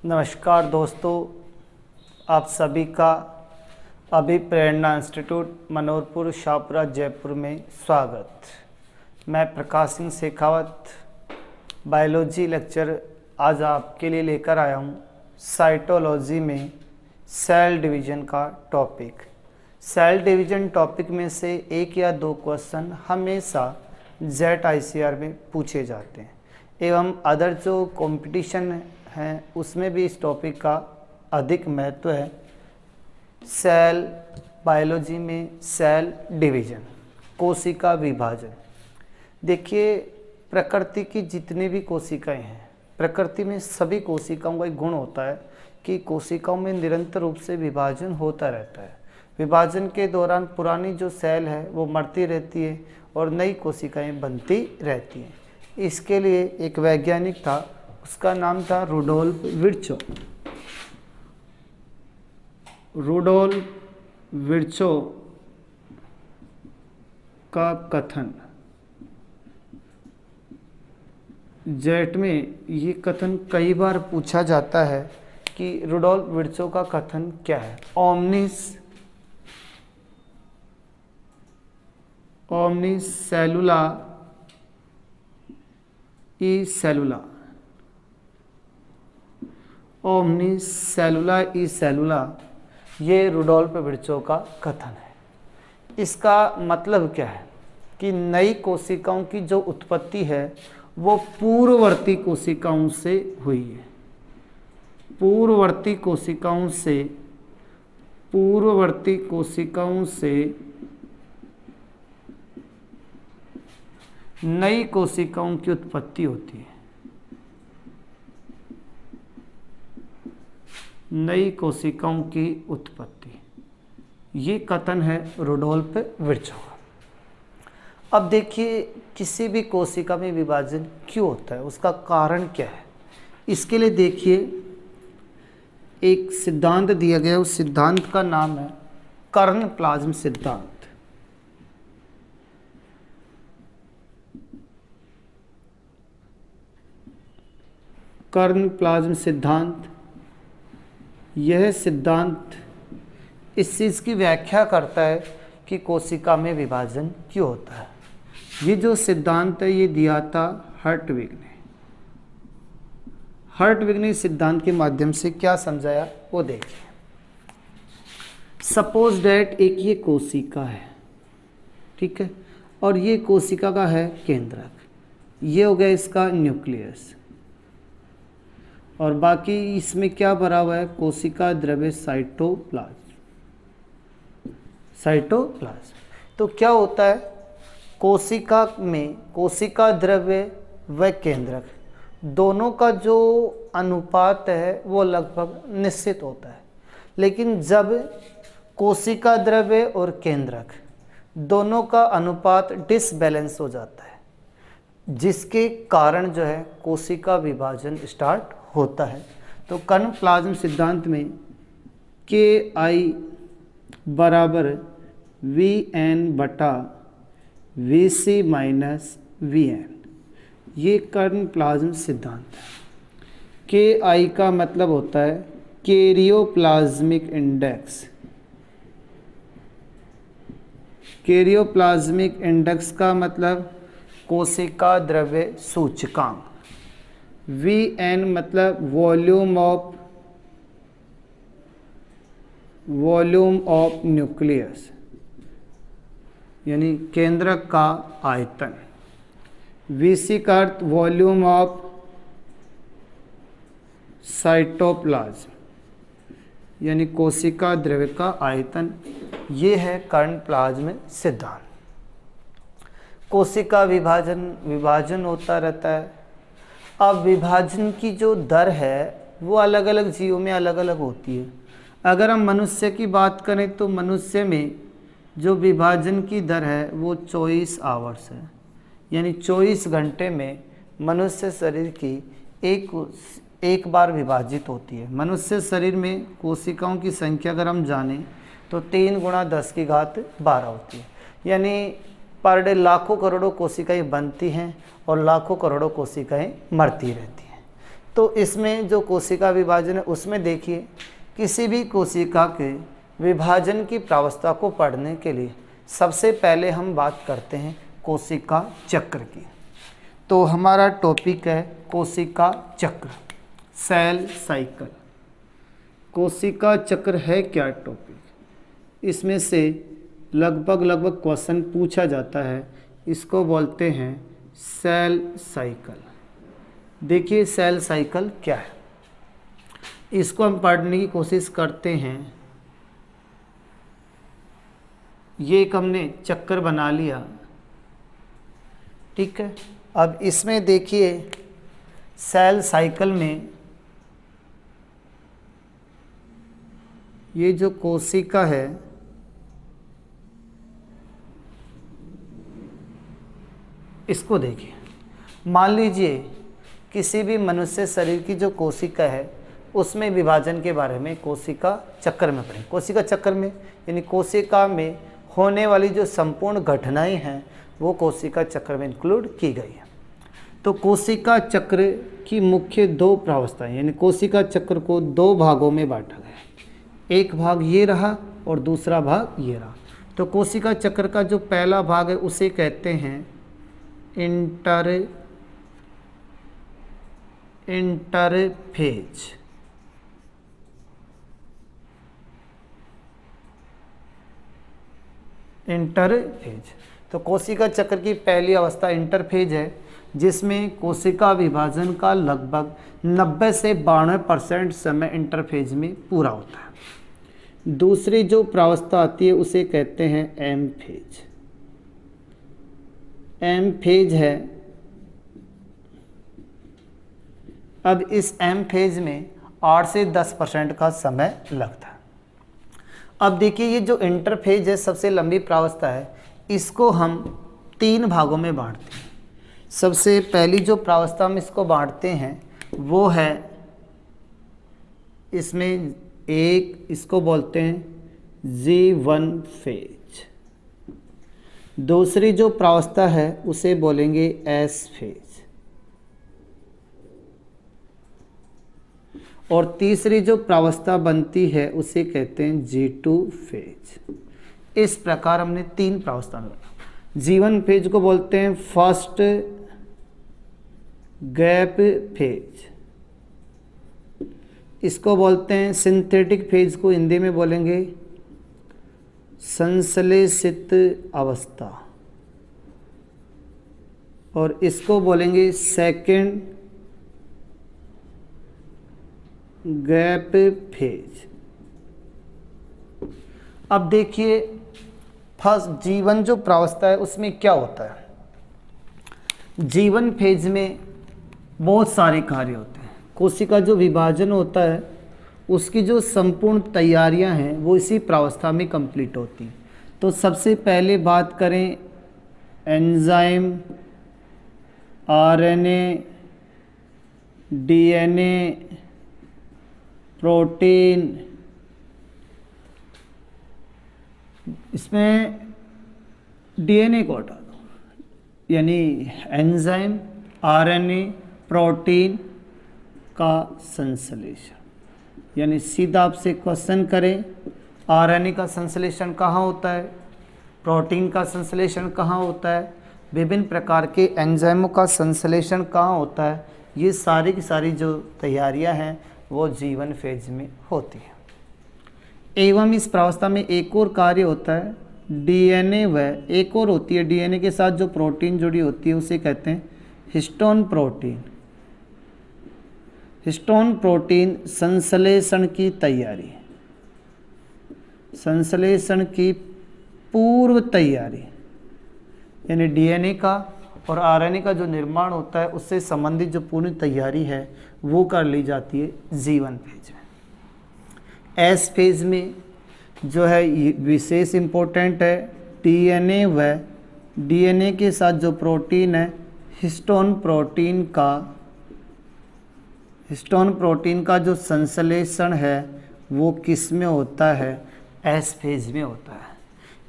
नमस्कार दोस्तों, आप सभी का अभिप्रेरणा इंस्टीट्यूट मनोहरपुर शाहपुरा जयपुर में स्वागत। मैं प्रकाश सिंह शेखावत बायोलॉजी लेक्चर आज आपके लिए लेकर आया हूँ। साइटोलॉजी में सेल डिवीज़न का टॉपिक। सेल डिवीज़न टॉपिक में से एक या दो क्वेश्चन हमेशा ZICR में पूछे जाते हैं एवं अदर जो कंपटीशन हैं उसमें भी इस टॉपिक का अधिक महत्व है। सेल बायोलॉजी में सेल डिवीज़न, कोशिका विभाजन। देखिए, प्रकृति की जितनी भी कोशिकाएं हैं, प्रकृति में सभी कोशिकाओं का एक गुण होता है कि कोशिकाओं में निरंतर रूप से विभाजन होता रहता है। विभाजन के दौरान पुरानी जो सेल है वो मरती रहती है और नई कोशिकाएं बनती रहती हैं। इसके लिए एक वैज्ञानिक था, उसका नाम था रुडोल्फ विर्चो। रुडोल्फ विर्चो का कथन, जेट में ये कथन कई बार पूछा जाता है कि रुडोल्फ विर्चो का कथन क्या है। ओमनिस सेलुला ई सेलुला, ओमनिस सेलुला ई सेलुला, ये रुडोल्फ विर्चो का कथन है। इसका मतलब क्या है कि नई कोशिकाओं की जो उत्पत्ति है वो पूर्ववर्ती कोशिकाओं से हुई है। पूर्ववर्ती कोशिकाओं से नई कोशिकाओं की उत्पत्ति होती है। नई कोशिकाओं की उत्पत्ति, ये कथन है रुडोल्फ विर्चो का। अब देखिए, किसी भी कोशिका में विभाजन क्यों होता है, उसका कारण क्या है। इसके लिए देखिए, एक सिद्धांत दिया गया, उस सिद्धांत का नाम है कर्ण प्लाज्म सिद्धांत। कर्ण प्लाज्म सिद्धांत, यह सिद्धांत इस चीज़ की व्याख्या करता है कि कोशिका में विभाजन क्यों होता है। ये जो सिद्धांत है ये दिया था हर्टविग ने। हर्टविग ने इस सिद्धांत के माध्यम से क्या समझाया वो देखिए। सपोज डैट एक ये कोशिका है, ठीक है, और ये कोशिका का है केंद्रक, ये हो गया इसका न्यूक्लियस, और बाकी इसमें क्या भरा हुआ है, कोशिका द्रव्य साइटोप्लाज्म। तो क्या होता है, कोशिका में कोशिका द्रव्य व केंद्रक दोनों का जो अनुपात है वो लगभग निश्चित होता है। लेकिन जब कोशिका द्रव्य और केंद्रक दोनों का अनुपात डिसबैलेंस हो जाता है, जिसके कारण जो है कोशिका विभाजन स्टार्ट होता है। तो कर्ण प्लाज्म सिद्धांत में KI बराबर VN/VC - VN, ये कर्ण प्लाज्म सिद्धांत है। KI का मतलब होता है कैरियोप्लाज्मिक इंडेक्स। कैरियोप्लाज्मिक इंडेक्स का मतलब कोशिका द्रव्य सूचकांक। VN मतलब वॉल्यूम ऑफ न्यूक्लियस, यानी केंद्रक का आयतन। VC का अर्थ वॉल्यूम ऑफ साइटोप्लाज्म, यानी कोशिका द्रव्य का आयतन। ये है कर्ण प्लाज्म सिद्धांत। कोशिका विभाजन होता रहता है। अब विभाजन की जो दर है वो अलग अलग जीवों में अलग अलग होती है। अगर हम मनुष्य की बात करें तो मनुष्य में जो विभाजन की दर है वो 24 आवर्स है, यानी 24 घंटे में मनुष्य शरीर की एक बार विभाजित होती है। मनुष्य शरीर में कोशिकाओं की संख्या अगर हम जानें तो 3 × 10⁻12 होती है, यानी पर डे लाखों करोड़ों कोशिकाएं बनती हैं और लाखों करोड़ों कोशिकाएं मरती रहती हैं। तो इसमें जो कोशिका विभाजन है उसमें देखिए, किसी भी कोशिका के विभाजन की प्रावस्था को पढ़ने के लिए सबसे पहले हम बात करते हैं कोशिका चक्र की। तो हमारा टॉपिक है कोशिका चक्र, सेल साइकिल। कोशिका चक्र है क्या टॉपिक, इसमें से लगभग क्वेश्चन पूछा जाता है। इसको बोलते हैं सेल साइकिल। देखिए सेल साइकिल क्या है, इसको हम पढ़ने की कोशिश करते हैं। ये एक हमने चक्कर बना लिया, ठीक है। अब इसमें देखिए सेल साइकिल में ये जो कोशिका है इसको देखिए। मान लीजिए किसी भी मनुष्य शरीर की जो कोशिका है उसमें विभाजन के बारे में कोशिका चक्र में पढ़ें। कोशिका चक्र में यानी कोशिका में होने वाली जो संपूर्ण घटनाएं हैं वो कोशिका चक्र में इंक्लूड की गई है। तो कोशिका चक्र की मुख्य दो प्रावस्थाएं, यानी कोशिका चक्र को दो भागों में बांटा गया है। एक भाग ये रहा और दूसरा भाग ये रहा। तो कोशिका चक्र का जो पहला भाग है उसे कहते हैं इंटरफेज। इंटरफेज। तो कोशिका चक्र की पहली अवस्था इंटरफेज है, जिसमें कोशिका विभाजन का लगभग 90 से 92% समय इंटरफेज में पूरा होता है। दूसरी जो प्रावस्था आती है उसे कहते हैं एम फेज। एम फेज है। अब इस एम फेज में 8 से 10% का समय लगता है। अब देखिए ये जो इंटरफेज है सबसे लंबी प्रावस्था है, इसको हम 3 भागों में बांटते हैं। सबसे पहली जो प्रावस्था हम इसको बांटते हैं वो है, इसमें एक इसको बोलते हैं G1 फेज। दूसरी जो प्रावस्था है उसे बोलेंगे S फेज और तीसरी जो प्रावस्था बनती है उसे कहते हैं G2 फेज। इस प्रकार हमने 3 प्रावस्था में बना। G1 फेज को बोलते हैं फर्स्ट गैप फेज, इसको बोलते हैं सिंथेटिक फेज को हिंदी में बोलेंगे संश्लेषित अवस्था, और इसको बोलेंगे सेकंड गैप फेज। अब देखिए फर्स्ट जीवन जो प्रावस्था है उसमें क्या होता है। जीवन फेज में बहुत सारे कार्य होते हैं। कोशिका जो विभाजन होता है उसकी जो संपूर्ण तैयारियां हैं वो इसी प्रावस्था में कंप्लीट होती हैं। तो सबसे पहले बात करें एंजाइम, आरएनए, डीएनए, प्रोटीन। इसमें डीएनए को हटा दो, यानी एंजाइम, आरएनए, प्रोटीन का संश्लेषण। यानी सीधा आपसे क्वेश्चन करें आरएनए का संश्लेषण कहाँ होता है, प्रोटीन का संश्लेषण कहाँ होता है, विभिन्न प्रकार के एंजाइमों का संश्लेषण कहाँ होता है, ये सारी की सारी जो तैयारियां हैं वो जीवन फेज में होती है। एवं इस प्रावस्था में एक और कार्य होता है डीएनए, व एक और होती है डीएनए के साथ जो प्रोटीन जुड़ी होती है उसे कहते हैं हिस्टोन प्रोटीन। हिस्टोन प्रोटीन संश्लेषण की तैयारी, संश्लेषण की पूर्व तैयारी, यानी डीएनए का और आरएनए का जो निर्माण होता है उससे संबंधित जो पूरी तैयारी है वो कर ली जाती है जीवन फेज में। एस फेज में जो है विशेष इम्पोर्टेंट है डीएनए, व डीएनए के साथ जो प्रोटीन है हिस्टोन प्रोटीन का जो संश्लेषण है वो किस में होता है, एस फेज में होता है।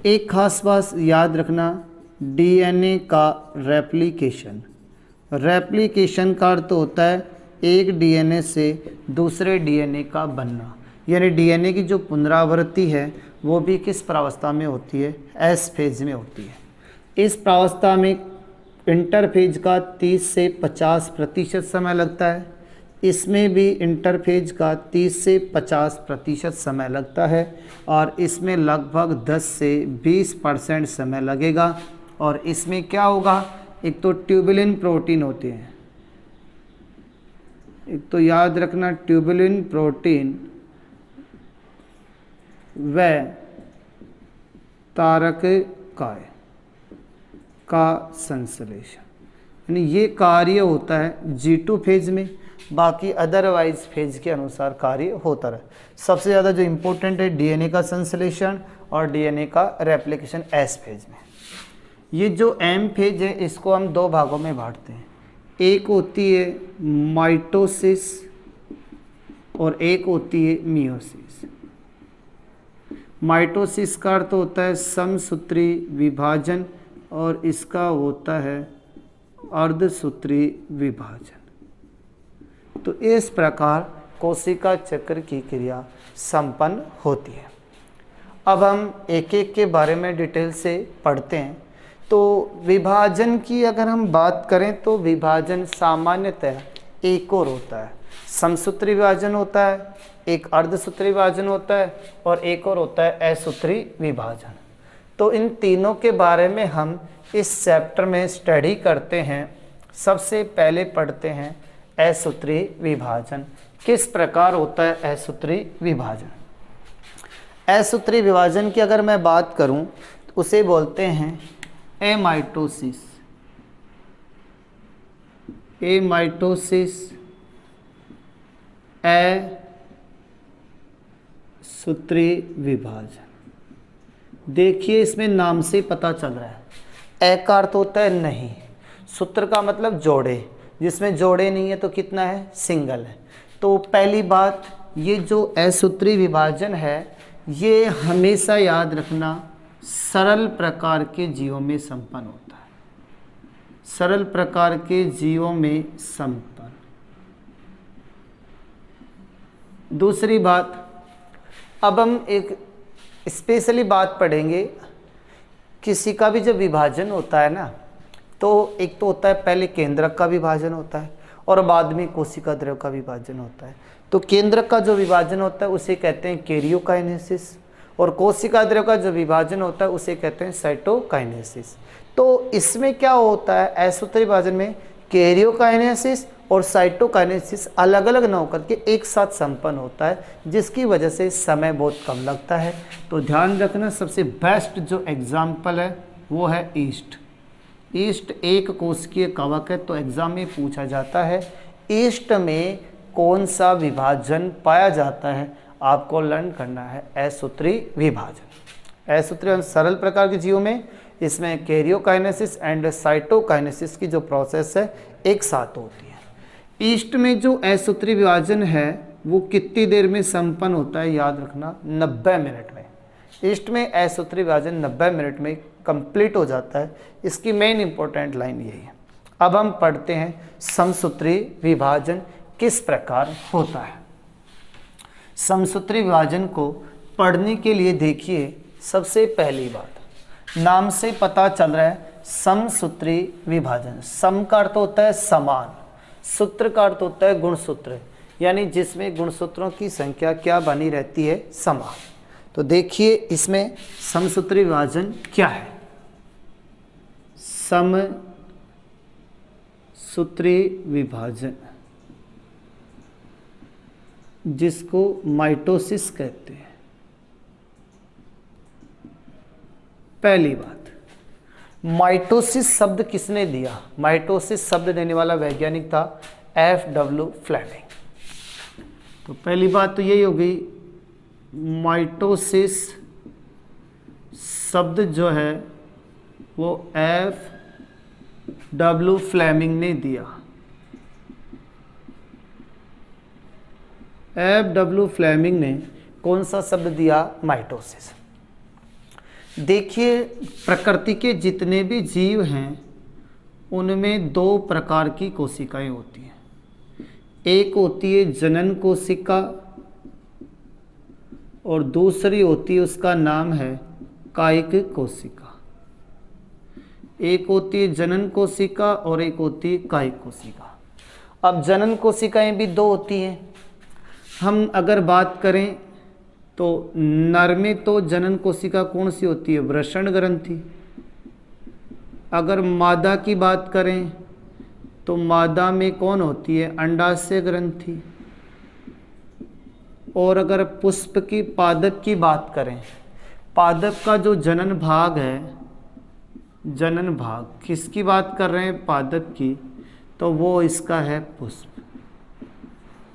एक खास बात याद रखना, डीएनए का रेप्लिकेशन का अर्थ होता है एक डीएनए से दूसरे डीएनए का बनना, यानी डीएनए की जो पुनरावृत्ति है वो भी किस प्रावस्था में होती है? एस फेज में होती है। इस प्रावस्था में इंटरफेज का 30 से 50% समय लगता है, इसमें भी इंटरफेज का 30 से 50% समय लगता है, और इसमें लगभग 10 से 20% समय लगेगा। और इसमें क्या होगा? एक तो ट्यूबुलिन प्रोटीन होते हैं, एक तो याद रखना ट्यूबुलिन प्रोटीन व तारककाय का संश्लेषण, यानी ये कार्य होता है G2 फेज में, बाकी अदरवाइज फेज के अनुसार कार्य होता रहे। सबसे ज़्यादा जो इम्पोर्टेंट है डीएनए का संश्लेषण और डीएनए का रेप्लिकेशन एस फेज में। ये जो एम फेज है इसको हम दो भागों में बांटते हैं, एक होती है माइटोसिस और एक होती है मियोसिस। माइटोसिस का अर्थ होता है समसूत्री विभाजन और इसका होता है अर्धसूत्री विभाजन। तो इस प्रकार कोशिका चक्र की क्रिया संपन्न होती है। अब हम एक एक के बारे में डिटेल से पढ़ते हैं। तो विभाजन की अगर हम बात करें तो विभाजन सामान्यतः एक और होता है, समसूत्री विभाजन होता है, एक अर्धसूत्री विभाजन होता है और एक और होता है असूत्री विभाजन। तो इन तीनों के बारे में हम इस चैप्टर में स्टडी करते हैं। सबसे पहले पढ़ते हैं असूत्री विभाजन। किस प्रकार होता है असूत्री विभाजन? असूत्री विभाजन की अगर मैं बात करूं तो उसे बोलते हैं एमाइटोसिस। एमाइटोसिस, असूत्री विभाजन। देखिए इसमें नाम से पता चल रहा है, ए का अर्थ होता है नहीं, सूत्र का मतलब जोड़े, जिसमें जोड़े नहीं है तो कितना है? सिंगल है। तो पहली बात, ये जो असूत्री विभाजन है ये हमेशा याद रखना सरल प्रकार के जीवों में संपन्न होता है, सरल प्रकार के जीवों में संपन्न। दूसरी बात, अब हम एक स्पेशली बात पढ़ेंगे, किसी का भी जब विभाजन होता है ना तो एक तो होता है पहले केंद्रक का विभाजन होता है और बाद में कोशिका द्रव्य का विभाजन होता है। तो केंद्रक का जो विभाजन होता है उसे कहते हैं कैरियोकाइनेसिस और कोशिका द्रव्य का जो विभाजन होता है उसे कहते हैं साइटोकाइनेसिस। तो इसमें क्या होता है? असूत्री विभाजन में कैरियोकाइनेसिस और साइटोकाइनेसिस अलग अलग न होकर के एक साथ संपन्न होता है, जिसकी वजह से समय बहुत कम लगता है। तो ध्यान रखना, सबसे बेस्ट जो एग्जाम्पल है वो है ईस्ट। ईस्ट एक कोशिकीय कवक है, तो एग्जाम में पूछा जाता है ईस्ट में कौन सा विभाजन पाया जाता है, आपको लर्न करना है असूत्री विभाजन। असूत्री सरल प्रकार के जीवों में इसमें कैरियोकाइनेसिस एंड साइटोकाइनेसिस की जो प्रोसेस है एक साथ होती है। ईस्ट में जो असूत्री विभाजन है वो कितनी देर में संपन्न होता है? याद रखना 90 मिनट में। ईस्ट में असूत्री विभाजन 90 मिनट में कंप्लीट हो जाता है। इसकी मेन इंपॉर्टेंट लाइन यही है। अब हम पढ़ते हैं समसूत्री विभाजन किस प्रकार होता है। समसूत्री विभाजन को पढ़ने के लिए देखिए, सबसे पहली बात, नाम से पता चल रहा है समसूत्री विभाजन। सम का अर्थ होता है समान, सूत्र का अर्थ होता है गुणसूत्र, यानी जिसमें गुणसूत्रों की संख्या क्या बनी रहती है? समान। तो देखिए इसमें समसूत्री विभाजन क्या है। समसूत्री विभाजन जिसको माइटोसिस कहते हैं। पहली बात, माइटोसिस शब्द किसने दिया? माइटोसिस शब्द देने वाला वैज्ञानिक था F.W. फ्लेमिंग। तो पहली बात तो यही होगी, माइटोसिस शब्द जो है वो F.W. फ्लेमिंग ने दिया। F.W. फ्लेमिंग ने कौन सा शब्द दिया? माइटोसिस। देखिए प्रकृति के जितने भी जीव हैं उनमें दो प्रकार की कोशिकाएं होती हैं। एक होती है जनन कोशिका और दूसरी होती है, उसका नाम है कायिक कोशिका। एक होती है जनन कोशिका और एक होती है कायिक कोशिका। अब जनन कोशिकाएं भी दो होती हैं। हम अगर बात करें तो नर में तो जनन कोशिका कौन सी होती है? वृषण ग्रंथि। अगर मादा की बात करें तो मादा में कौन होती है? अंडाशय ग्रंथि। और अगर पुष्प की पादप की बात करें, पादप का जो जनन भाग है, जनन भाग किसकी बात कर रहे हैं? पादप की। तो वो इसका है पुष्प।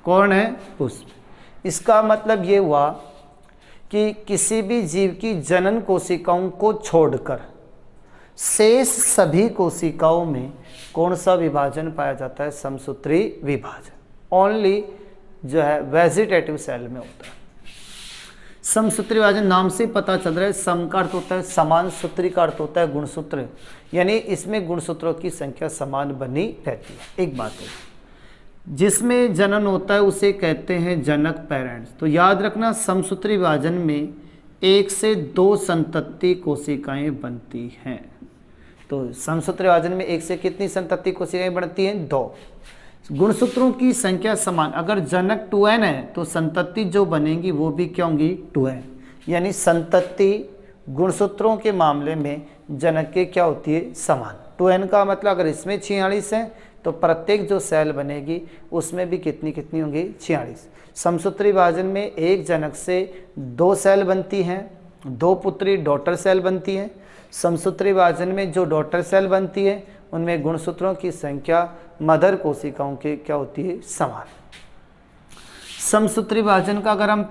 कौन है? पुष्प। इसका मतलब ये हुआ कि किसी भी जीव की जनन कोशिकाओं को छोड़कर शेष सभी कोशिकाओं में कौन सा विभाजन पाया जाता है? समसूत्री विभाजन। ओनली जो है वेजिटेटिव सेल में होता है। समसूत्री विभाजन नाम से पता चल रहा है। सम का अर्थ होता है समान, सूत्री का अर्थ होता है गुणसूत्र, यानी इसमें गुणसूत्रों की संख्या समान बनी रहती है। एक बात है, जिसमें जनन होता है उसे कहते हैं जनक पेरेंट्स। तो याद रखना, समसूत्री विभाजन में 1 से 2 संतति कोशिकाएं बनती हैं। तो समसूत्री विभाजन में 1 से कितनी संतति कोशिकाएं बनती हैं? 2। गुणसूत्रों की संख्या समान। अगर जनक 2n है तो संतति जो बनेगी वो भी क्या होंगी? 2n। यानी संतति गुणसूत्रों के मामले में जनक के क्या होती है? समान। 2n का मतलब अगर इसमें 46 है तो प्रत्येक जो सेल बनेगी उसमें भी कितनी कितनी होंगी? 46। समसूत्री विभाजन में एक जनक से 2 सेल बनती हैं, 2 पुत्री डॉटर सेल बनती हैं। समसूत्री विभाजन में जो डॉटर सेल बनती है उनमें गुणसूत्रों की संख्या मदर कोशिकाओं के क्या होती है? समान। समसूत्री विभाजन का अगर हम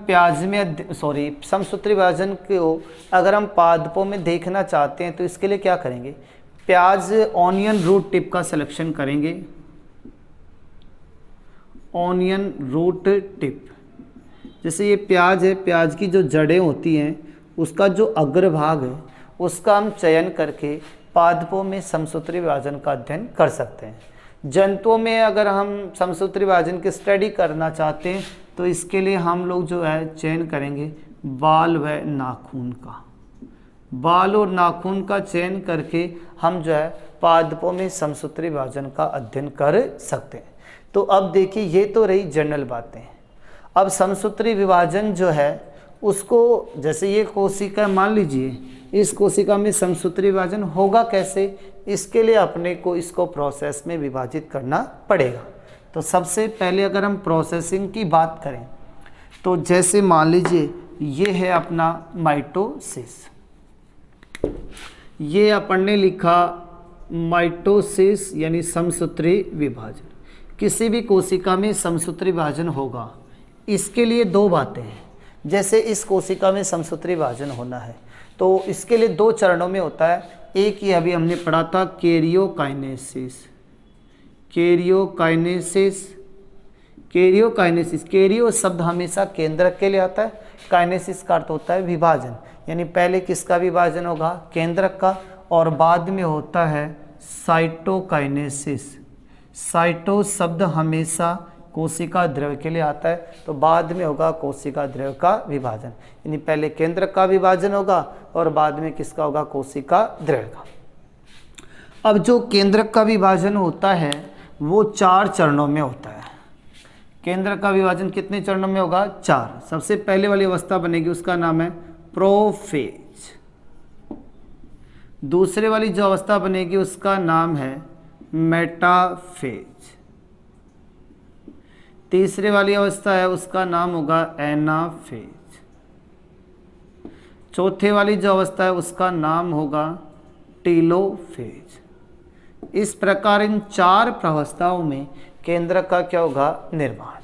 समसूत्री विभाजन को अगर हम पादपों में देखना चाहते हैं तो इसके लिए क्या करेंगे? प्याज ऑनियन रूट टिप का सिलेक्शन करेंगे। ऑनियन रूट टिप, जैसे ये प्याज है, प्याज की जो जड़ें होती हैं उसका जो अग्रभाग है उसका हम चयन करके पादपों में समसूत्री विभाजन का अध्ययन कर सकते हैं। जंतुओं में अगर हम समसूत्री विभाजन की स्टडी करना चाहते हैं तो इसके लिए हम लोग जो है चयन करेंगे बाल व नाखून का। बाल और नाखून का चयन करके हम जो है पादपों में समसूत्री विभाजन का अध्ययन कर सकते हैं। तो अब देखिए, ये तो रही जनरल बातें। अब समसूत्री विभाजन जो है उसको, जैसे ये कोशिका मान लीजिए, इस कोशिका में समसूत्री विभाजन होगा कैसे? इसके लिए अपने को इसको प्रोसेस में विभाजित करना पड़ेगा। तो सबसे पहले अगर हम प्रोसेसिंग की बात करें तो जैसे मान लीजिए ये है अपना माइटोसिस, ये अपन ने लिखा माइटोसिस यानी समसूत्री विभाजन। किसी भी कोशिका में समसूत्री विभाजन होगा, इसके लिए 2 बातें हैं। जैसे इस कोशिका में समसूत्री विभाजन होना है तो इसके लिए 2 चरणों में होता है। एक ही अभी हमने पढ़ा था कैरियोकाइनेसिस। कैरियोकाइनेसिस, कैरियोकाइनेसिस, कैरियो शब्द हमेशा केंद्रक के लिए आता है। काइनेसिस का अर्थ होता है विभाजन, यानी पहले किसका विभाजन होगा? केंद्रक का, और बाद में होता है साइटोकाइनेसिस। साइटो शब्द हमेशा कोशिका द्रव्य के लिए आता है, तो बाद में होगा कोशिका द्रव्य का विभाजन, यानी पहले केंद्रक का विभाजन होगा और बाद में किसका होगा? कोशिका द्रव्य का। अब जो केंद्रक का विभाजन होता है वो 4 चरणों में होता है। केंद्रक का विभाजन कितने चरणों में होगा? 4। सबसे पहले वाली अवस्था बनेगी उसका नाम है प्रोफेज। दूसरे वाली जो अवस्था बनेगी उसका नाम है मेटाफेज। तीसरे वाली अवस्था है उसका नाम होगा एनाफेज। चौथे वाली जो अवस्था है उसका नाम होगा टीलोफेज। इस प्रकार इन 4 अवस्थाओं में केंद्रक का क्या होगा? निर्माण।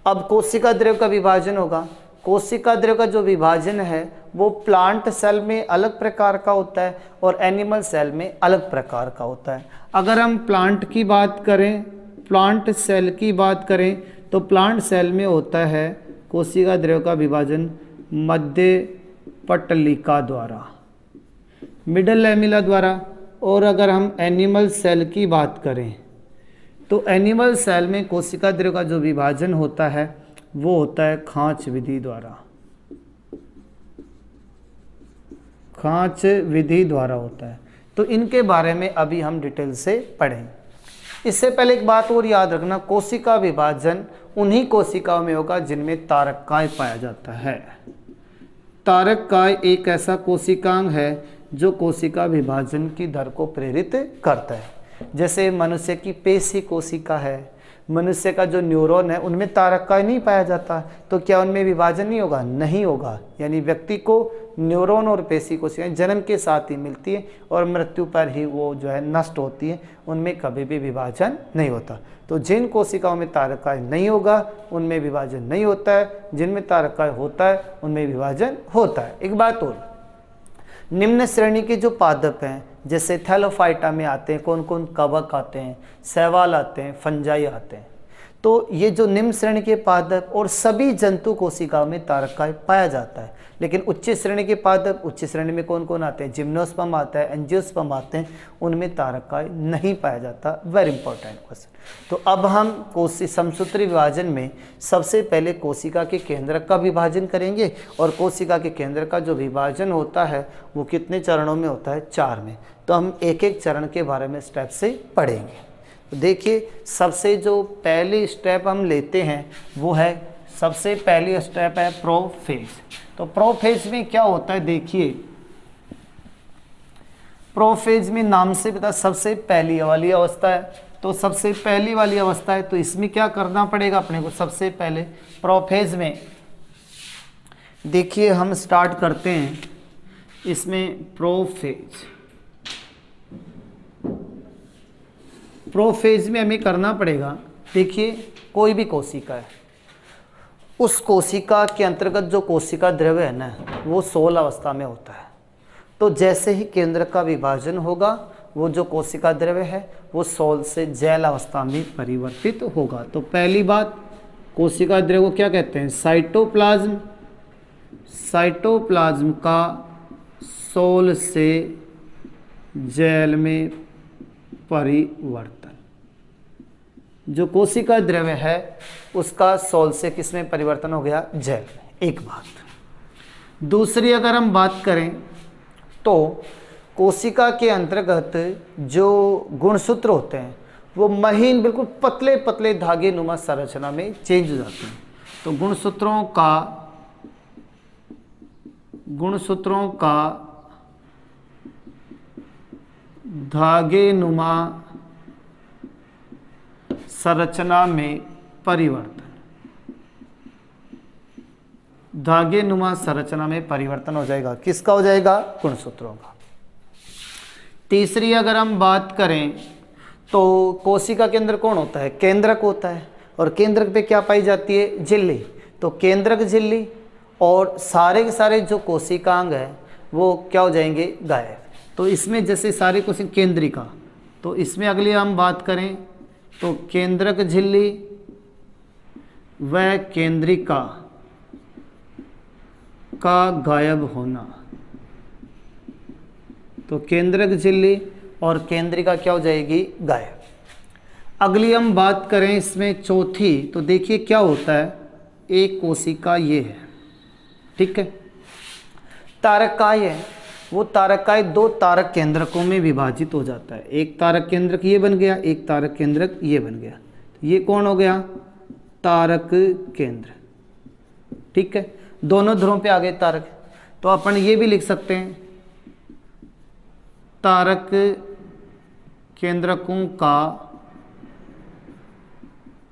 अब कोशिका द्रव्य का विभाजन होगा। कोशिका द्रव्य का जो विभाजन है वो प्लांट सेल में अलग प्रकार का होता है और एनिमल सेल में अलग प्रकार का होता है। अगर हम प्लांट की बात करें, प्लांट सेल की बात करें तो प्लांट सेल में होता है कोशिका द्रव्य का विभाजन मध्य पटलिका द्वारा, मिडल लैमेला द्वारा। और अगर हम एनिमल सेल की बात करें तो एनिमल सेल में कोशिका द्रव्य का जो विभाजन होता है वो होता है खांच विधि द्वारा, खांच विधि द्वारा होता है। तो इनके बारे में अभी हम डिटेल से पढ़ें। इससे पहले एक बात और याद रखना, कोशिका विभाजन उन्हीं कोशिकाओं में होगा जिनमें तारककाय पाया जाता है। तारककाय एक ऐसा कोशिकांग है जो कोशिका विभाजन की दर को प्रेरित करता है। जैसे मनुष्य की पेशी कोशिका है, मनुष्य का जो न्यूरॉन है उनमें तारककाय नहीं पाया जाता, तो क्या उनमें विभाजन नहीं होगा? नहीं होगा। यानी व्यक्ति को न्यूरॉन और पेशी कोशिकाएं जन्म के साथ ही मिलती है और मृत्यु पर ही वो जो है नष्ट होती है, उनमें कभी भी विभाजन नहीं होता। तो जिन कोशिकाओं में तारककाय नहीं होगा उनमें विभाजन नहीं होता है, जिनमें तारककाय होता है उनमें विभाजन होता है। एक बात और, निम्न श्रेणी के जो पादप हैं जैसे थैलोफाइटा में आते हैं कौन कौन? कवक आते हैं, शैवाल आते हैं, फंजाई आते हैं। तो ये जो निम्न श्रेणी के पादप और सभी जंतु कोशिकाओं में तारककाय पाया जाता है। लेकिन उच्च श्रेणी के पादप, उच्च श्रेणी में कौन कौन आते हैं? जिम्नोस्पर्म आता है, एंजियोस्पर्म आते हैं, उनमें तारककाय नहीं पाया जाता। Very important question. तो अब हम समसूत्री विभाजन में सबसे पहले कोशिका के केंद्रक का विभाजन करेंगे, और कोशिका के केंद्रक का जो विभाजन होता है वो कितने चरणों में होता है? 4 में। तो हम एक एक चरण के बारे में स्टेप से पढ़ेंगे। तो देखिए, सबसे जो पहली स्टेप हम लेते हैं वो है, सबसे पहली स्टेप है प्रोफेज। तो प्रोफेज में क्या होता है? देखिए, प्रोफेज में नाम से पता सबसे पहली वाली अवस्था है। तो सबसे पहली वाली अवस्था है, तो इसमें क्या करना पड़ेगा अपने को? सबसे पहले प्रोफेज में देखिए हम स्टार्ट करते हैं इसमें प्रोफेज में हमें करना पड़ेगा। देखिए, कोई भी कोशिका है, उस कोशिका के अंतर्गत जो कोशिका द्रव्य है ना वो 16 अवस्था में होता है। तो जैसे ही केंद्रक का विभाजन होगा वो जो कोशिका द्रव्य है वो सोल से जैल अवस्था में परिवर्तित होगा। तो पहली बात, कोशिका द्रव्य को क्या कहते हैं? साइटोप्लाज्म। साइटोप्लाज्म का सोल से जैल में परिवर्तन। जो कोशिका द्रव्य है उसका सोल से किस में परिवर्तन हो गया? जैल में। एक बात। दूसरी अगर हम बात करें तो कोशिका के अंतर्गत जो गुणसूत्र होते हैं वो महीन बिल्कुल पतले पतले धागे नुमा संरचना में चेंज हो जाते हैं। तो गुणसूत्रों का धागे नुमा संरचना में परिवर्तन, धागे नुमा संरचना में परिवर्तन हो जाएगा। किसका हो जाएगा? गुणसूत्रों का। तीसरी अगर हम बात करें तो कोशिका के अंदर कौन होता है? केंद्रक होता है, और केंद्रक पे क्या पाई जाती है? झिल्ली। तो केंद्रक झिल्ली और सारे के सारे जो कोशिकांग है वो क्या हो जाएंगे? गायब। तो इसमें जैसे सारे कोशिका केंद्रिका, तो इसमें अगली हम बात करें तो केंद्रक झिल्ली व केंद्रिका का गायब होना। तो केंद्रक झिल्ली और केंद्रिका क्या हो जाएगी? गायब। अगली हम बात करें इसमें चौथी, तो देखिए क्या होता है? एक कोशिका ये है, ठीक है, तारककाय है। वो तारककाय 2 तारक केंद्रकों में विभाजित हो जाता है। एक तारक केंद्रक ये बन गया, एक तारक केंद्रक ये बन गया। ये कौन हो गया? तारक केंद्र, ठीक है। दोनों ध्रुवों पे आ गए तारक। तो अपन ये भी लिख सकते हैं, तारक केंद्रकों का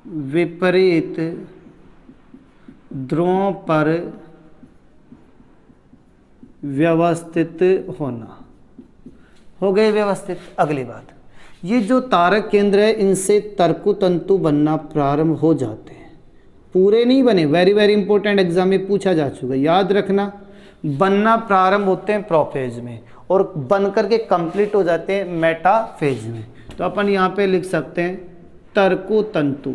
विपरीत ध्रुवों पर व्यवस्थित होना। हो गए व्यवस्थित। अगली बात, ये जो तारक केंद्र है इनसे तर्कुतंतु बनना प्रारंभ हो जाते हैं। पूरे नहीं बने, वेरी वेरी इंपॉर्टेंट, एग्जाम में पूछा जा चुका है, याद रखना। बनना प्रारंभ होते हैं प्रोफेज में और बन करके कंप्लीट हो जाते हैं मेटाफेज में। तो अपन यहाँ पे लिख सकते हैं तर्कुतंतु।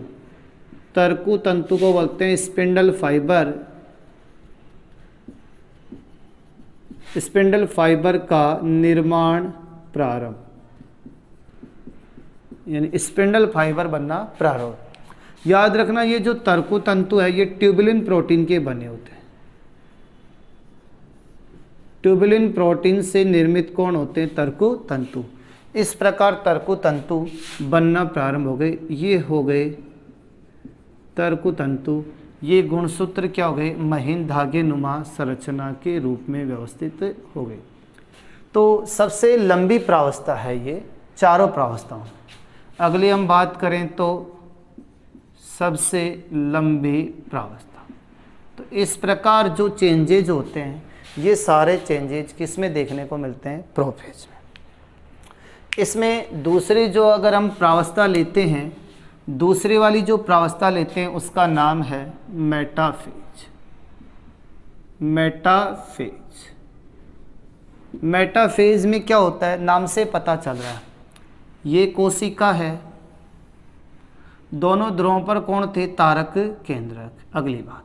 तर्कुतंतु को बोलते हैं स्पिंडल फाइबर। स्पिंडल फाइबर का निर्माण प्रारंभ, यानी स्पिंडल फाइबर बनना प्रारंभ। याद रखना ये जो तर्कु तंतु है ये ट्यूबुलिन प्रोटीन के बने होते हैं। ट्यूबुलिन प्रोटीन से निर्मित कौन होते हैं? तर्कु तंतु। इस प्रकार तर्कु तंतु बनना प्रारंभ हो गए। ये हो गए तर्कु तंतु। ये गुणसूत्र क्या हो गए? महीन धागे नुमा संरचना के रूप में व्यवस्थित हो गए। तो सबसे लंबी प्रावस्था है ये चारों प्रावस्थाओं। अगली हम बात करें तो सबसे लंबी प्रावस्था। तो इस प्रकार जो चेंजेज होते हैं ये सारे चेंजेज किस में देखने को मिलते हैं? प्रोफेज में। इसमें दूसरी जो अगर हम प्रावस्था लेते हैं, दूसरी वाली जो प्रावस्था लेते हैं उसका नाम है मेटाफेज। मेटाफेज। मेटाफेज में क्या होता है? नाम से पता चल रहा है ये कोशिका है, दोनों ध्रुवों पर कौन थे? तारक केंद्रक। अगली बात,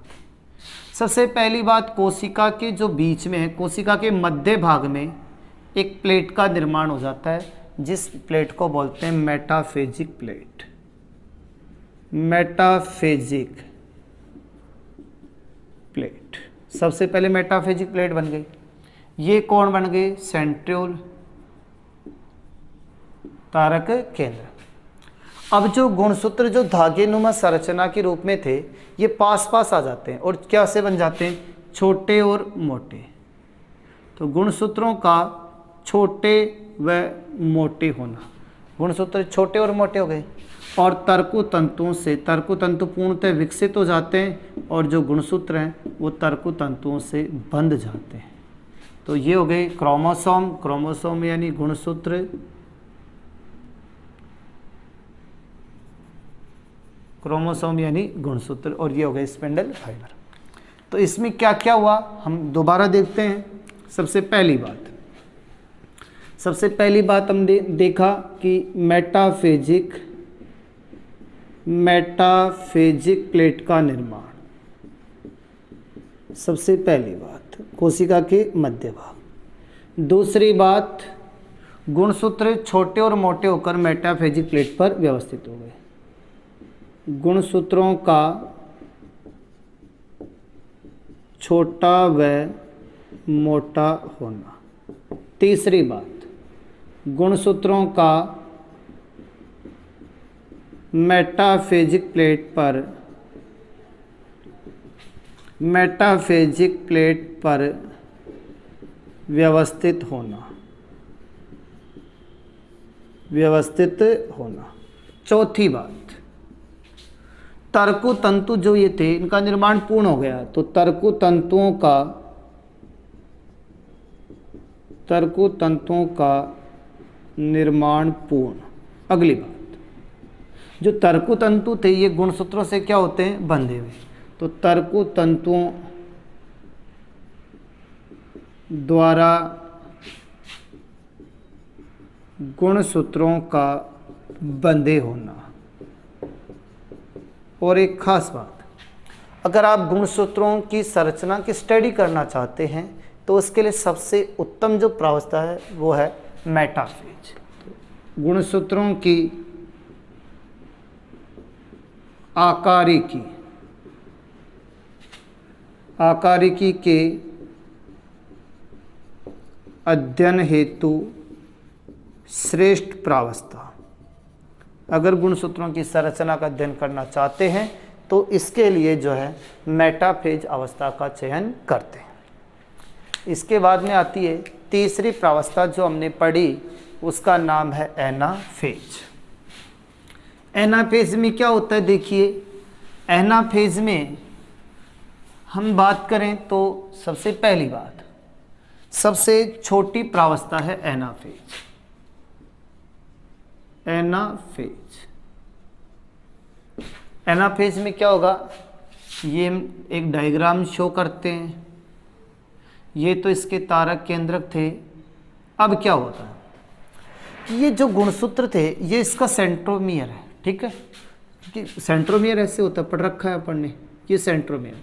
सबसे पहली बात, कोशिका के जो बीच में है, कोशिका के मध्य भाग में एक प्लेट का निर्माण हो जाता है जिस प्लेट को बोलते हैं मेटाफेजिक प्लेट। Metaphasic plate. सबसे पहले मेटाफेजिक प्लेट बन गई। ये कौन बन गए? सेंट्रियोल, तारक केंद्र। अब जो गुणसूत्र जो धागे नुमा संरचना के रूप में थे ये पास पास आ जाते हैं और क्या से बन जाते हैं? छोटे और मोटे। तो गुणसूत्रों का छोटे व मोटे होना, गुणसूत्र छोटे और मोटे हो गए और तर्कु तंतुओं से, तर्कु तंतु पूर्णतः विकसित हो जाते हैं और जो गुणसूत्र हैं वो तर्कु तंतुओं से बंध जाते हैं। तो ये हो गए क्रोमोसोम। क्रोमोसोम यानी गुणसूत्र, क्रोमोसोम यानी गुणसूत्र, और ये हो गए स्पिंडल फाइबर। तो इसमें क्या क्या हुआ हम दोबारा देखते हैं। सबसे पहली बात हमने देखा कि मेटाफेजिक प्लेट का निर्माण। सबसे पहली बात कोशिका के मध्य भाग। दूसरी बात, गुणसूत्र छोटे और मोटे होकर मेटाफेजिक प्लेट पर व्यवस्थित हो गए। गुणसूत्रों का छोटा व मोटा होना। तीसरी बात, गुणसूत्रों का मेटाफेजिक प्लेट पर व्यवस्थित होना। चौथी बात, तर्कु तंतु जो ये थे इनका निर्माण पूर्ण हो गया। तो तर्कु तंतुओं का निर्माण पूर्ण। अगली बात, जो तर्कु तंतु थे ये गुणसूत्रों से क्या होते हैं? बंधे हुए। तो तर्कु तंतुओं द्वारा गुणसूत्रों का बंधे होना। और एक खास बात, अगर आप गुणसूत्रों की संरचना की स्टडी करना चाहते हैं तो उसके लिए सबसे उत्तम जो प्रावस्था है वो है मेटाफेज। गुणसूत्रों की आकारिकी के अध्ययन हेतु श्रेष्ठ प्रावस्था। अगर गुणसूत्रों की संरचना का अध्ययन करना चाहते हैं तो इसके लिए जो है मेटाफेज अवस्था का चयन करते हैं। इसके बाद में आती है तीसरी प्रावस्था जो हमने पढ़ी, उसका नाम है एनाफेज। एनाफेज में क्या होता है? देखिए, एनाफेज में हम बात करें तो सबसे पहली बात, सबसे छोटी प्रावस्था है एनाफेज। एनाफेज में क्या होगा? ये एक डायग्राम शो करते हैं। ये तो इसके तारक केंद्रक थे। अब क्या होता है कि ये जो गुणसूत्र थे ये इसका सेंट्रोमियर है, ठीक है, कि सेंट्रोमियर ऐसे होता है, पढ़ रखा है अपन ने, ये सेंट्रोमियर।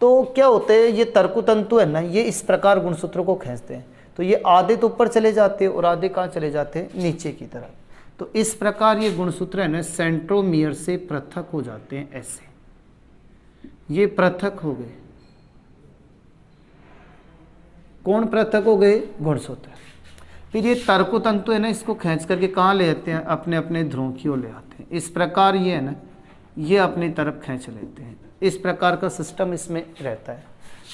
तो क्या होते हैं, ये तर्कु तंतु है ना, ये इस प्रकार गुणसूत्रों को खींचते हैं। तो ये आधे तो ऊपर चले जाते हैं और आधे कहाँ चले जाते हैं? नीचे की तरफ। तो इस प्रकार ये गुणसूत्र है ना सेंट्रोमियर से पृथक हो जाते हैं ऐसे, ये पृथक हो गए। कौन पृथक हो गए? गुणसूत्र। फिर ये तर्कतंतु है ना, इसको खींच करके कहाँ ले आते हैं? अपने अपने ध्रुव की ओर ले आते हैं। इस प्रकार ये है ना, ये अपनी तरफ खींच लेते हैं। इस प्रकार का सिस्टम इसमें रहता है।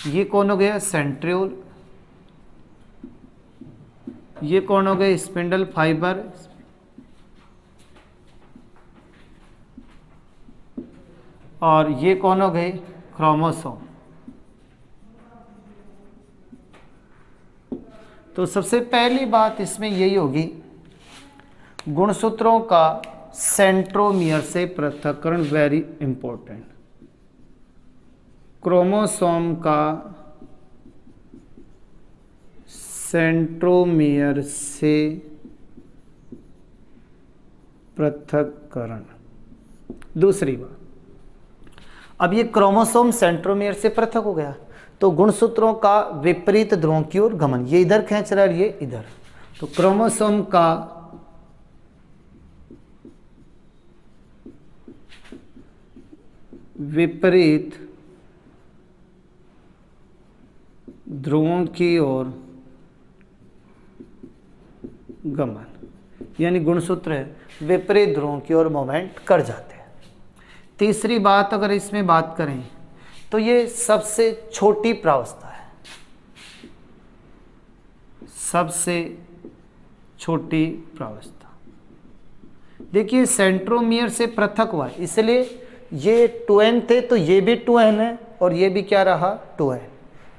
ये कौन हो गया? सेंट्रियोल। ये कौन हो गए? Spindle fibre. और ये कौन हो गए? क्रोमोसोम। तो सबसे पहली बात इसमें यही होगी, गुणसूत्रों का सेंट्रोमियर से पृथक्करण वेरी इंपॉर्टेंट। क्रोमोसोम का सेंट्रोमियर से पृथक्करण। दूसरी बात, अब ये क्रोमोसोम सेंट्रोमियर से पृथक हो गया तो गुणसूत्रों का विपरीत ध्रुवों की ओर गमन, ये इधर खींच रहा है, ये इधर। तो क्रोमोसोम का विपरीत ध्रुवों की ओर गमन, यानी गुणसूत्र है विपरीत ध्रुवों की ओर मूवमेंट कर जाते हैं। तीसरी बात अगर इसमें बात करें तो ये सबसे छोटी प्रावस्था है, सबसे छोटी प्रावस्था। देखिए सेंट्रोमियर से पृथक हुआ है, इसलिए ये 2n थे तो ये भी 2n है और ये भी क्या रहा? 2n।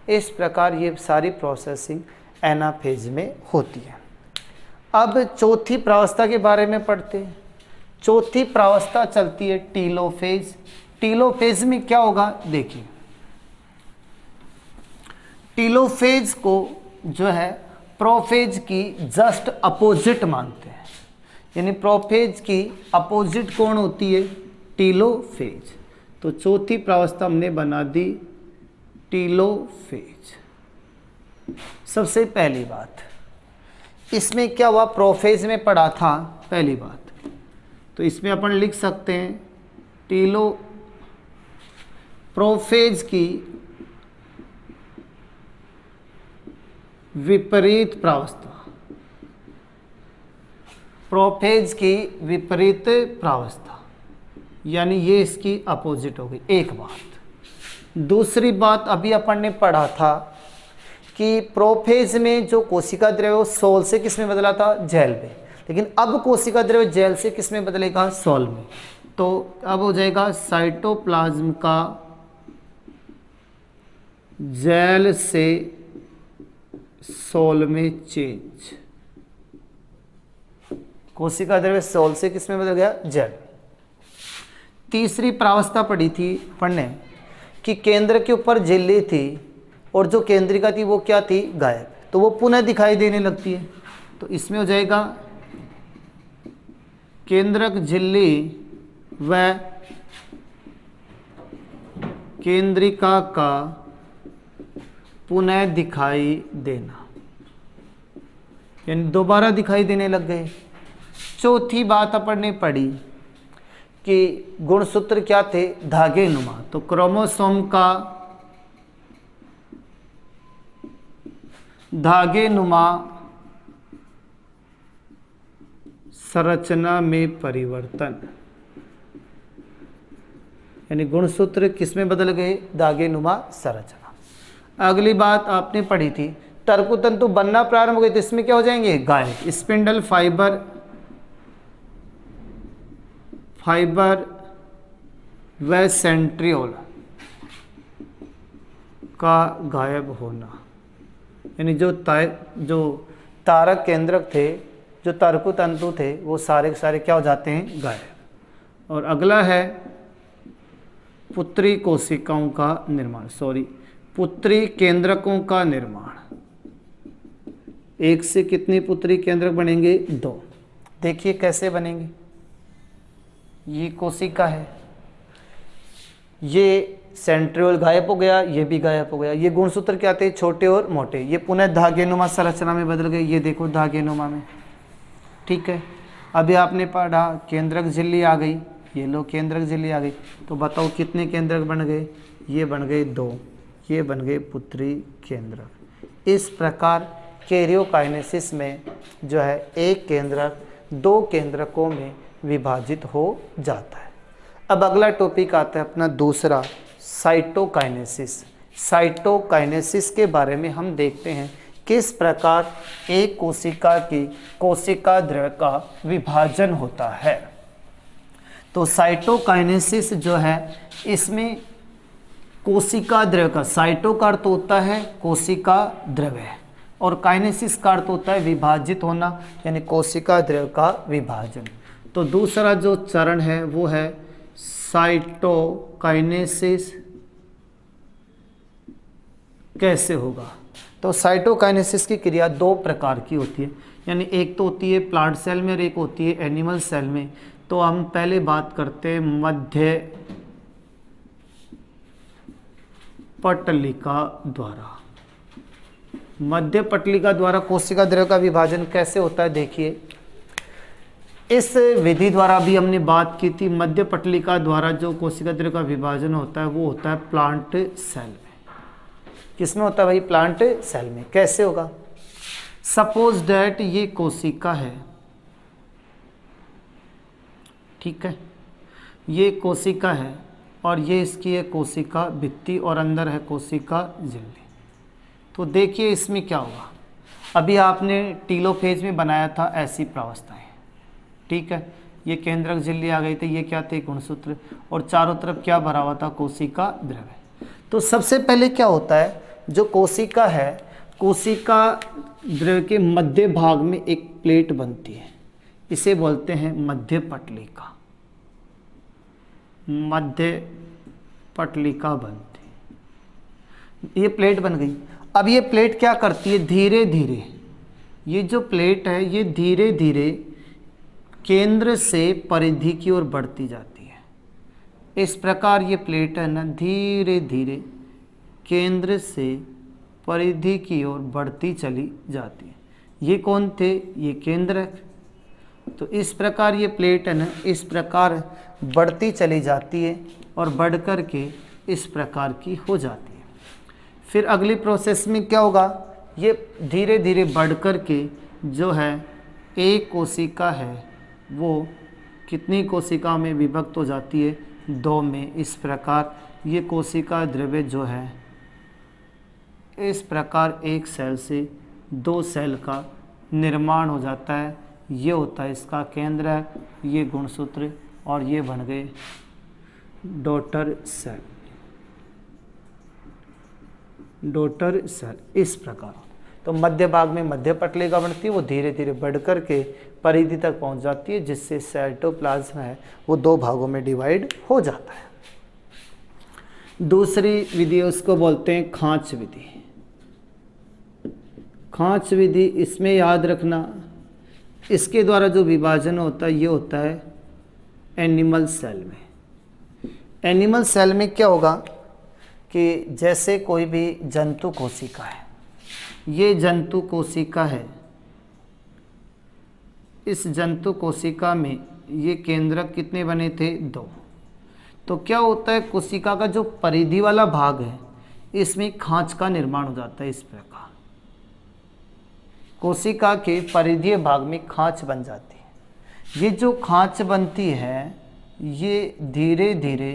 इस प्रकार ये सारी प्रोसेसिंग एनाफेज में होती है। अब चौथी प्रावस्था के बारे में पढ़ते हैं। चौथी प्रावस्था चलती है टीलोफेज। टीलोफेज में क्या होगा? देखिए, टीलोफेज को जो है प्रोफेज की जस्ट अपोजिट मानते हैं, यानी प्रोफेज की अपोजिट कौन होती है? टीलोफेज। तो चौथी प्रावस्था हमने बना दी टीलोफेज। सबसे पहली बात, इसमें क्या हुआ? प्रोफेज में पढ़ा था पहली बात, तो इसमें अपन लिख सकते हैं प्रोफेज की विपरीत प्रावस्था, प्रोफेज की विपरीत प्रावस्था, यानी ये इसकी अपोजिट हो गई। एक बात। दूसरी बात, अभी अपन ने पढ़ा था कि प्रोफेज में जो कोशिका द्रव्य वो सोल से किस में बदला था? जेल में। लेकिन अब कोशिका द्रव्य जेल से किस में बदलेगा? सोल में। तो अब हो जाएगा साइटोप्लाज्म का जेल से सोल में चेंज। कोशिका द्रव्य सोल से किस में बदल गया? जेल। तीसरी प्रावस्था पढ़ी थी पढ़ने कि केंद्र के ऊपर झिल्ली थी और जो केंद्रिका थी वो क्या थी? गायब। तो वो पुनः दिखाई देने लगती है। तो इसमें हो जाएगा केंद्रक झिल्ली व केंद्रिका का पुनः दिखाई देना, यानी दोबारा दिखाई देने लग गए। चौथी बात अपन ने पढ़ी कि गुणसूत्र क्या थे? धागे नुमा। तो क्रोमोसोम का धागे नुमा संरचना में परिवर्तन, यानी गुणसूत्र किस में बदल गए? धागे नुमा संरचना। अगली बात आपने पढ़ी थी तर्कतंतु बनना प्रारंभ हो गए तो इसमें क्या हो जाएंगे? गायब। स्पिंडल फाइबर व सेंट्रियोल का गायब होना, यानी जो तारक केंद्रक थे, जो तर्कतंतु थे, वो सारे के सारे क्या हो जाते हैं? गायब। और अगला है पुत्री कोशिकाओं का निर्माण, पुत्री केंद्रकों का निर्माण। एक से कितने पुत्री केंद्रक बनेंगे? 2। देखिए कैसे बनेंगे। ये कोशिका है, ये सेंट्रियोल गायब हो गया, ये भी गायब हो गया। ये गुणसूत्र क्या थे? छोटे और मोटे। ये पुनः धागेनुमा संरचना में बदल गए। ये देखो धागेनुमा में, ठीक है। अभी आपने पढ़ा केंद्रक झिल्ली आ गई, ये लो केंद्रक झिल्ली आ गई। तो बताओ कितने केंद्रक बन गए? ये बन गए 2, ये बन गए पुत्री केंद्रक। इस प्रकार कैरियोकाइनेसिस में जो है एक केंद्रक 2 केंद्रकों में विभाजित हो जाता है। अब अगला टॉपिक आता है अपना दूसरा, साइटोकाइनेसिस। साइटोकाइनेसिस के बारे में हम देखते हैं किस प्रकार एक कोशिका की कोशिका द्रव्य का विभाजन होता है। तो साइटोकाइनेसिस जो है इसमें कोशिका द्रव्य का, साइटो का अर्थ होता है कोशिका द्रव्य और काइनेसिस का अर्थ होता है विभाजित होना, यानी कोशिका द्रव्य का विभाजन। तो दूसरा जो चरण है वो है साइटोकाइनेसिस। कैसे होगा? तो साइटोकाइनेसिस की क्रिया 2 प्रकार की होती है, यानी एक तो होती है प्लांट सेल में और एक होती है एनिमल सेल में। तो हम पहले बात करते हैं मध्य पटलिका द्वारा। मध्य पटलिका द्वारा कोशिका द्रव्य का विभाजन कैसे होता है? देखिए, इस विधि द्वारा भी हमने बात की थी। मध्य पटलिका द्वारा जो कोशिका द्रव्य का विभाजन होता है वो होता है प्लांट सेल में। किसमें होता है भाई? प्लांट सेल में। कैसे होगा? सपोज दैट ये कोशिका है, ठीक है, ये कोशिका है और ये इसकी है कोशिका भित्ति और अंदर है कोशिका झिल्ली। तो देखिए इसमें क्या होगा। अभी आपने टीलोफेज में बनाया था ऐसी प्रावस्थाएं, ठीक है, ये केंद्रक झिल्ली आ गई थी, ये क्या थे? गुणसूत्र, और चारों तरफ क्या भरा हुआ था? कोशिका द्रव्य। तो सबसे पहले क्या होता है, जो कोशिका है, कोशिका द्रव्य के मध्य भाग में एक प्लेट बनती है, इसे बोलते हैं मध्य पटलिका। मध्य पटलिका बनती है, ये प्लेट बन गई। अब ये प्लेट क्या करती है? धीरे धीरे ये जो प्लेट है ये धीरे धीरे केंद्र से परिधि की ओर बढ़ती जाती है। इस प्रकार ये प्लेट है ना, धीरे धीरे केंद्र से परिधि की ओर बढ़ती चली जाती है। ये कौन थे? ये केंद्रक। तो इस प्रकार ये प्लेट है ना, इस प्रकार बढ़ती चली जाती है और बढ़ कर के इस प्रकार की हो जाती है। फिर अगली प्रोसेस में क्या होगा? ये धीरे धीरे बढ़ कर के जो है एक कोशिका है वो कितनी कोशिकाओं में विभक्त हो जाती है? 2 में। इस प्रकार ये कोशिका द्रव्य जो है इस प्रकार एक सेल से 2 सेल का निर्माण हो जाता है। ये होता है इसका केंद्र है, ये गुणसूत्र, और ये बन गए डॉटर सेल। डॉटर सेल इस प्रकार। तो मध्य भाग में मध्य पटलिका बनती है, वो धीरे धीरे बढ़ कर के परिधि तक पहुंच जाती है, जिससे साइटोप्लाज्म है वो 2 भागों में डिवाइड हो जाता है। दूसरी विधि उसको बोलते हैं खांच विधि। खांच विधि, इसमें याद रखना इसके द्वारा जो विभाजन होता है ये होता है एनिमल सेल में। एनिमल सेल में क्या होगा कि जैसे कोई भी जंतु कोशिका है, ये जंतु कोशिका है, इस जंतु कोशिका में ये केंद्रक कितने बने थे? 2। तो क्या होता है, कोशिका का जो परिधि वाला भाग है इसमें खांच का निर्माण हो जाता है। इस प्रकार कोशिका के परिधीय भाग में खांच बन जाती है। ये जो खांच बनती है ये धीरे धीरे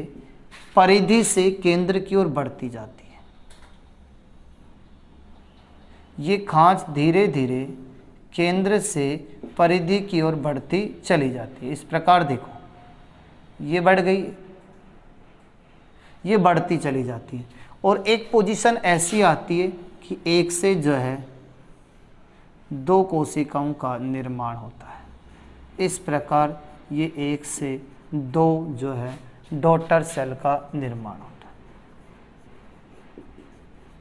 परिधि से केंद्र की ओर बढ़ती जाती है। ये खांच धीरे धीरे केंद्र से परिधि की ओर बढ़ती चली जाती है। इस प्रकार देखो, ये बढ़ गई, ये बढ़ती चली जाती है, और एक पोजीशन ऐसी आती है कि एक से जो है 2 कोशिकाओं का निर्माण होता है। इस प्रकार ये 1 से 2 जो है डॉटर सेल का निर्माण होता है।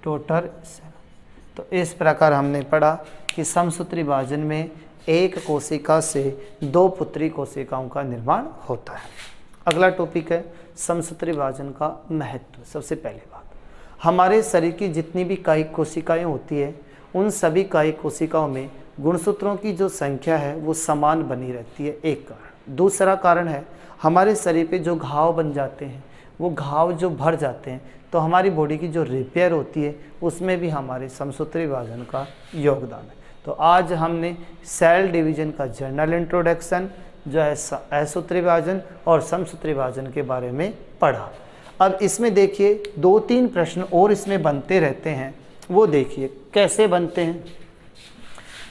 Daughter cell. तो इस प्रकार हमने पढ़ा कि समसूत्री विभाजन में एक कोशिका से 2 पुत्री कोशिकाओं का निर्माण होता है। अगला टॉपिक है समसूत्री विभाजन का महत्व। सबसे पहली बात, हमारे शरीर की जितनी भी कायिक कोशिकाएं होती है उन सभी कायिक कोशिकाओं में गुणसूत्रों की जो संख्या है वो समान बनी रहती है, एक कारण। दूसरा कारण है हमारे शरीर पे जो घाव बन जाते हैं, वो घाव जो भर जाते हैं तो हमारी बॉडी की जो रिपेयर होती है उसमें भी हमारे समसूत्री विभाजन का योगदान है। तो आज हमने सेल डिवीजन का जनरल इंट्रोडक्शन जो है असूत्री विभाजन और समसूत्री विभाजन के बारे में पढ़ा। अब इसमें देखिए 2-3 प्रश्न और इसमें बनते रहते हैं, वो देखिए कैसे बनते हैं।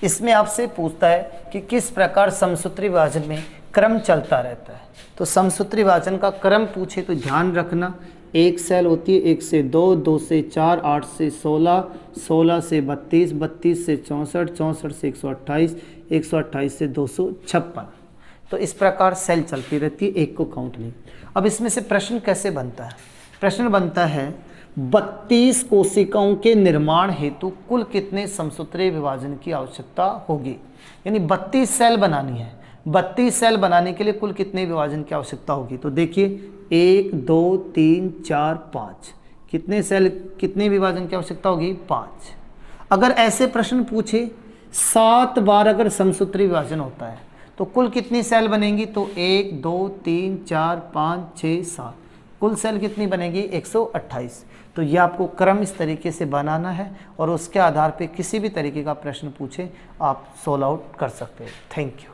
इसमें आपसे पूछता है कि किस प्रकार समसूत्री विभाजन में क्रम चलता रहता है। तो समसूत्री विभाजन का क्रम पूछे तो ध्यान रखना, एक सेल होती है 1 से 2, 2 से 4, 8 से 16, 16 से 32, 32 से 64, 64 से 128, 128 से 256। तो इस प्रकार सेल चलती रहती है, एक को काउंट नहीं। अब इसमें से प्रश्न कैसे बनता है? प्रश्न बनता है 32 कोशिकाओं के निर्माण हेतु कुल कितने समसूत्री विभाजन की आवश्यकता होगी। यानी 32 सेल बनानी है, 32 सेल बनाने के लिए कुल कितने विभाजन की आवश्यकता होगी। तो देखिए 1 2 3 4 5, कितने सेल कितने विभाजन की आवश्यकता होगी? 5। अगर ऐसे प्रश्न पूछे 7 बार अगर समसूत्री विभाजन होता है तो कुल कितनी सेल बनेंगी? तो 1 2 3 4 5 6 7, कुल सेल कितनी बनेगी? 128। तो ये आपको क्रम इस तरीके से बनाना है और उसके आधार पे किसी भी तरीके का प्रश्न पूछे आप सोल्व आउट कर सकते हो। Thank you.